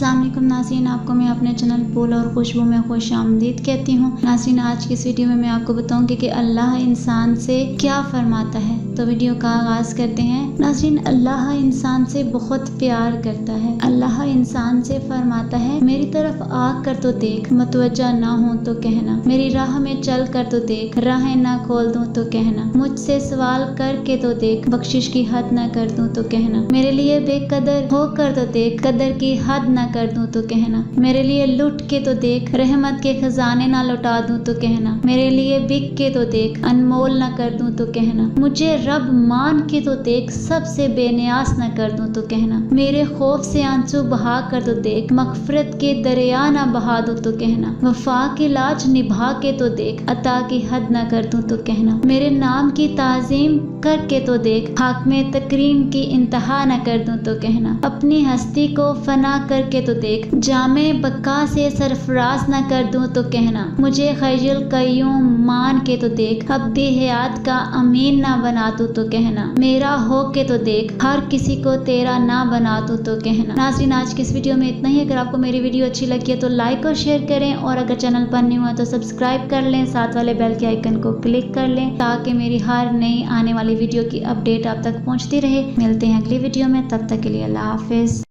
अस्सलाम वालेकुम नाज़रीन, आपको मैं अपने चैनल फूल और खुशबू में खुश आमदीद कहती हूँ। नाज़रीन, आज की इस वीडियो में मैं आपको बताऊंगी कि अल्लाह इंसान से क्या फरमाता है। तो वीडियो का आगाज़ करते हैं। नाज़रीन, अल्लाह इंसान से बहुत प्यार करता है। अल्लाह इंसान से फरमाता है, मेरी तरफ आकर तो देख, मतवज्जा ना हो तो कहना, मेरी राह में चल कर तो देख, राहें ना खोल दूं तो कहना, मुझसे सवाल करके तो देख, बख्शिश की हद ना कर दूं तो कहना, मेरे लिए बेकदर होकर तो देख, कदर की हद ना कर दूं तो कहना, मेरे लिए लुट के तो देख, रहमत के खजाने ना लौटा दूं तो कहना, मेरे लिए बिक के तो देख, अनमोल ना कर दूं तो कहना, मुझे रब मान के तो देख, सबसे बेनियास ना कर दूं तो कहना, मेरे खौफ से आंसू बहा कर तो देख, मगफिरत के दरिया ना बहा दूं तो कहना, वफा की लाज निभा के तो देख, अता की हद ना कर दूं तो कहना, मेरे नाम की ताजीम करके तो देख, हाक में तकरीम की इंतहा न कर दूं तो कहना, अपनी हस्ती को फना करके तो देख, जामे बक्का से सरफराज न कर दूं तो कहना, मुझे खैजुल कयूम मान के तो देख, अब्दी हयात का अमीन ना बना दूं तो कहना, मेरा हो के तो देख, हर किसी को तेरा ना बना दूं तो कहना। नाज़रीन, आज की इस वीडियो में इतना ही। अगर आपको मेरी वीडियो अच्छी लगी है तो लाइक और शेयर करें, और अगर चैनल पर न्यू है तो सब्सक्राइब कर लें, साथ वाले बेल के आइकन को क्लिक कर लें ताकि मेरी हर नई आने वाली वीडियो की अपडेट आप तक पहुंचती रहे। मिलते हैं अगली वीडियो में, तब तक के लिए अल्लाह हाफिज।